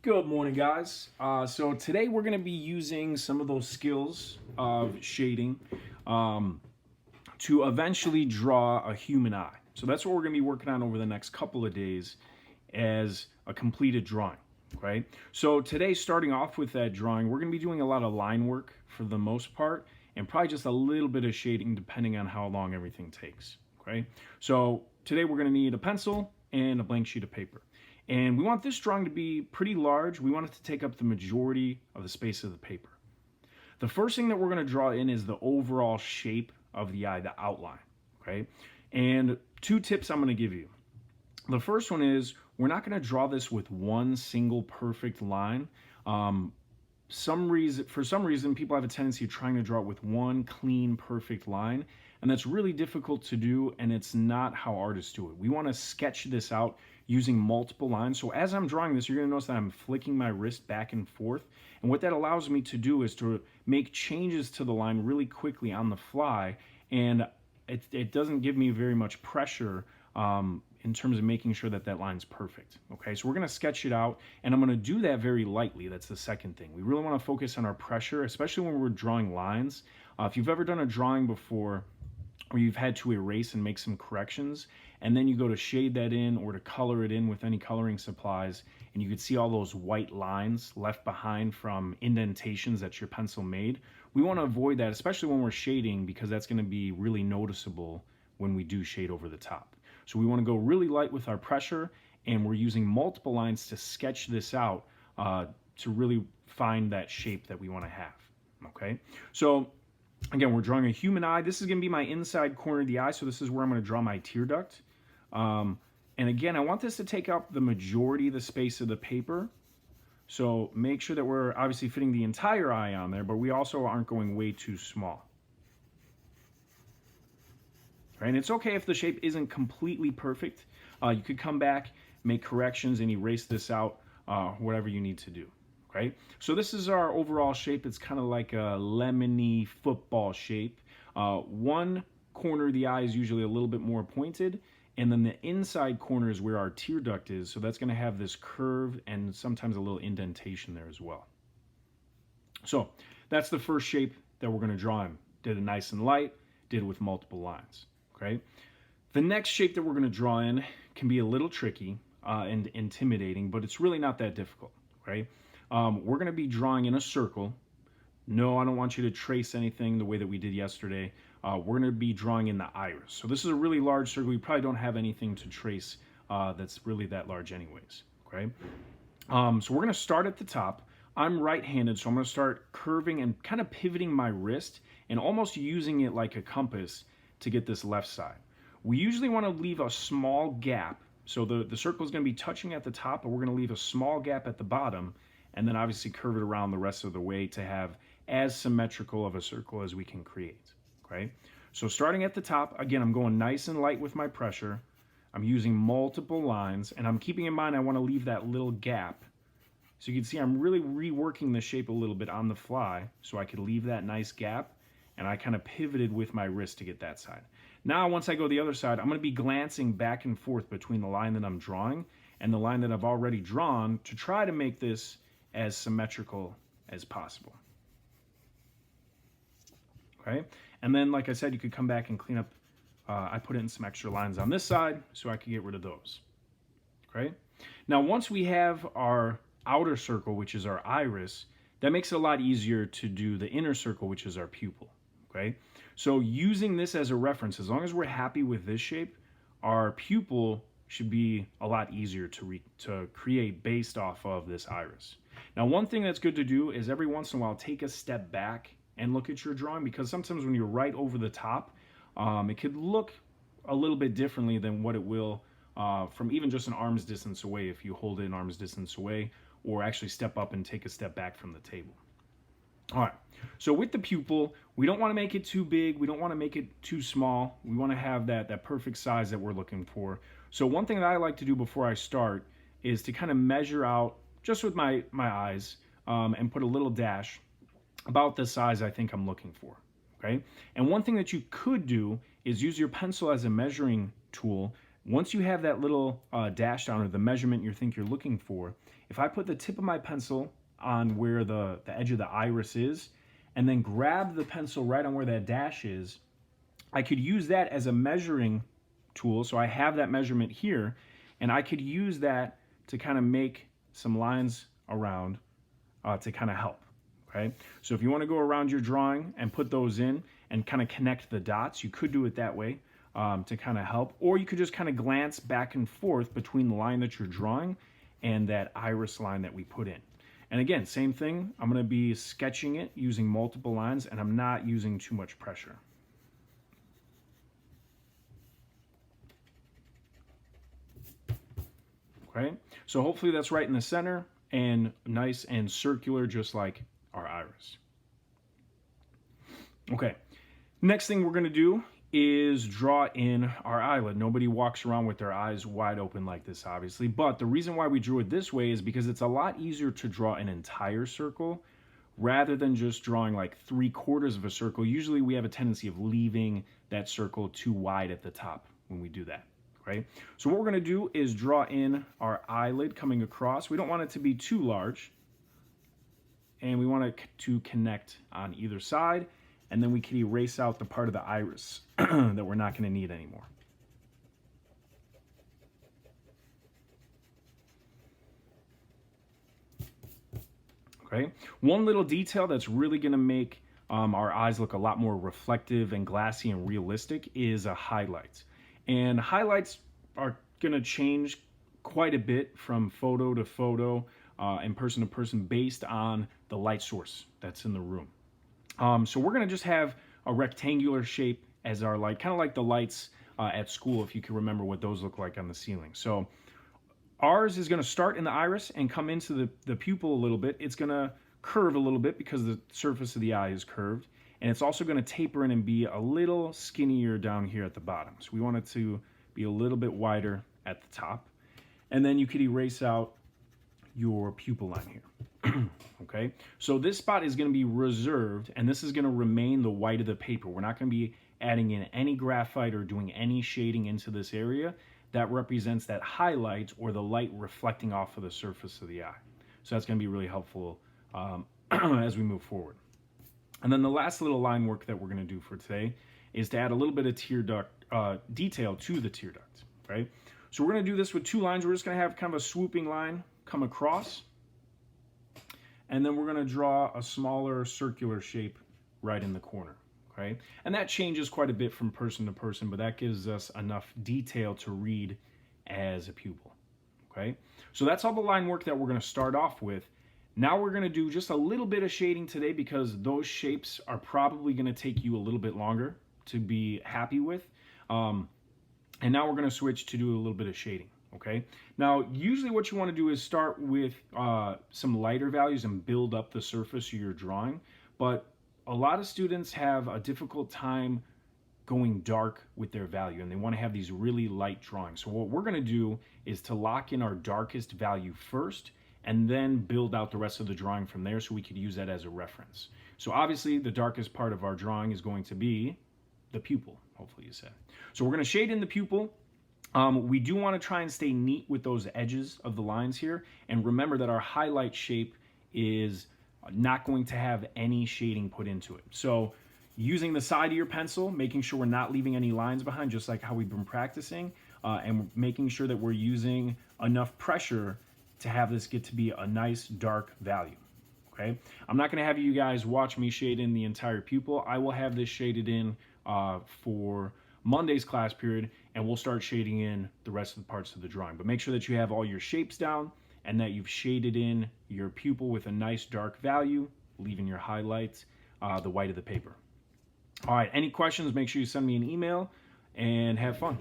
Good morning, guys. So today we're going to be using some of those skills of shading to eventually draw a human eye. So that's what we're going to be working on over the next couple of days as a completed drawing, right? So today, starting off with that drawing, we're going to be doing a lot of line work for the most part, and probably just a little bit of shading depending on how long everything takes, okay? So today we're going to need a pencil and a blank sheet of paper. And we want this drawing to be pretty large. We want it to take up the majority of the space of the paper. The first thing that we're going to draw in is the overall shape of the eye, the outline, okay? And two tips I'm going to give you. The first one is we're not going to draw this with one single perfect line. For some reason, people have a tendency of trying to draw it with one clean, perfect line, and that's really difficult to do, and it's not how artists do it. We want to sketch this out using multiple lines. So as I'm drawing this, you're going to notice that I'm flicking my wrist back and forth, and what that allows me to do is to make changes to the line really quickly on the fly, and it doesn't give me very much pressure in terms of making sure that that line's perfect. Okay, so we're going to sketch it out, and I'm going to do that very lightly. That's the second thing. We really want to focus on our pressure, especially when we're drawing lines. If you've ever done a drawing before where you've had to erase and make some corrections, and then you go to shade that in or to color it in with any coloring supplies, and you could see all those white lines left behind from indentations that your pencil made. We want to avoid that, especially when we're shading, because that's going to be really noticeable when we do shade over the top. So we want to go really light with our pressure, and we're using multiple lines to sketch this out to really find that shape that we want to have, okay? So again, we're drawing a human eye. This is going to be my inside corner of the eye, so this is where I'm going to draw my tear duct. And again, I want this to take up the majority of the space of the paper. So make sure that we're obviously fitting the entire eye on there, but we also aren't going way too small. Right? And it's okay if the shape isn't completely perfect. You could come back, make corrections, and erase this out, whatever you need to do. Right? So this is our overall shape. It's kind of like a lemony football shape. One corner of the eye is usually a little bit more pointed, and then the inside corner is where our tear duct is, so that's going to have this curve and sometimes a little indentation there as well. So that's the first shape that we're going to draw in. Did it nice and light, did it with multiple lines. Okay? The next shape that we're going to draw in can be a little tricky and intimidating, but it's really not that difficult. Right? We're going to be drawing in a circle. No, I don't want you to trace anything the way that we did yesterday. We're going to be drawing in the iris. So this is a really large circle. We probably don't have anything to trace that's really that large anyways. Okay. So we're going to start at the top. I'm right-handed, so I'm going to start curving and kind of pivoting my wrist and almost using it like a compass to get this left side. We usually want to leave a small gap. So the circle is going to be touching at the top, but we're going to leave a small gap at the bottom, and then obviously curve it around the rest of the way to have as symmetrical of a circle as we can create, okay? So starting at the top, again, I'm going nice and light with my pressure. I'm using multiple lines, and I'm keeping in mind I want to leave that little gap. So you can see I'm really reworking the shape a little bit on the fly so I could leave that nice gap, and I kind of pivoted with my wrist to get that side. Now, once I go the other side, I'm going to be glancing back and forth between the line that I'm drawing and the line that I've already drawn to try to make this as symmetrical as possible. Okay, and then like I said, you could come back and clean up. I put in some extra lines on this side so I could get rid of those. Okay, now once we have our outer circle, which is our iris, that makes it a lot easier to do the inner circle, which is our pupil. Okay, so using this as a reference, as long as we're happy with this shape, our pupil should be a lot easier to create based off of this iris. Now, one thing that's good to do is every once in a while take a step back and look at your drawing, because sometimes when you're right over the top, it could look a little bit differently than what it will from even just an arm's distance away if you hold it an arm's distance away, or actually step up and take a step back from the table. All right, so with the pupil, we don't want to make it too big. We don't want to make it too small. We want to have that perfect size that we're looking for. So one thing that I like to do before I start is to kind of measure out, just with my eyes, and put a little dash about the size I think I'm looking for, okay? And one thing that you could do is use your pencil as a measuring tool Once you have that little dash down or the measurement you think you're looking for, if I put the tip of my pencil on where the edge of the iris is, and then grab the pencil right on where that dash is, I could use that as a measuring tool. So I have that measurement here, and I could use that to kind of make some lines around to kind of help. Okay, so if you want to go around your drawing and put those in and kind of connect the dots, you could do it that way to kind of help, or you could just kind of glance back and forth between the line that you're drawing and that iris line that we put in. And again, same thing, I'm going to be sketching it using multiple lines, and I'm not using too much pressure. Okay, so hopefully that's right in the center and nice and circular, just like our iris. Okay, next thing we're going to do is draw in our eyelid. Nobody walks around with their eyes wide open like this, obviously, but the reason why we drew it this way is because it's a lot easier to draw an entire circle rather than just drawing like 3/4 of a circle. Usually we have a tendency of leaving that circle too wide at the top when we do that. Right? So what we're going to do is draw in our eyelid coming across. We don't want it to be too large, and we want it to connect on either side, and then we can erase out the part of the iris that we're not going to need anymore. Okay, one little detail that's really going to make our eyes look a lot more reflective and glassy and realistic is a highlight. And highlights are going to change quite a bit from photo to photo and person to person based on the light source that's in the room. So we're going to just have a rectangular shape as our light, kind of like the lights at school, if you can remember what those look like on the ceiling. So ours is going to start in the iris and come into the pupil a little bit. It's going to curve a little bit because the surface of the eye is curved. And it's also going to taper in and be a little skinnier down here at the bottom. So we want it to be a little bit wider at the top. And then you could erase out your pupil line here. Okay, so this spot is going to be reserved, and this is going to remain the white of the paper. We're not going to be adding in any graphite or doing any shading into this area. That represents that highlight or the light reflecting off of the surface of the eye. So that's going to be really helpful as we move forward. And then the last little line work that we're going to do for today is to add a little bit of tear duct detail to the tear duct, right? So we're going to do this with two lines. We're just going to have kind of a swooping line come across, and then we're going to draw a smaller circular shape right in the corner, okay? And that changes quite a bit from person to person, but that gives us enough detail to read as a pupil, okay? So that's all the line work that we're going to start off with. Now we're going to do just a little bit of shading today because those shapes are probably going to take you a little bit longer to be happy with. And now we're going to switch to do a little bit of shading, okay? Now, usually what you want to do is start with some lighter values and build up the surface of your drawing. But a lot of students have a difficult time going dark with their value, and they want to have these really light drawings. So what we're going to do is to lock in our darkest value first, and then build out the rest of the drawing from there so we could use that as a reference. So obviously the darkest part of our drawing is going to be the pupil, hopefully you said. So we're going to shade in the pupil. We do want to try and stay neat with those edges of the lines here, and remember that our highlight shape is not going to have any shading put into it. So using the side of your pencil, making sure we're not leaving any lines behind, just like how we've been practicing, and making sure that we're using enough pressure to have this get to be a nice dark value, okay? I'm not going to have you guys watch me shade in the entire pupil. I will have this shaded in for Monday's class period, and we'll start shading in the rest of the parts of the drawing. But make sure that you have all your shapes down and that you've shaded in your pupil with a nice dark value, leaving your highlights the white of the paper. All right, any questions, make sure you send me an email, and have fun.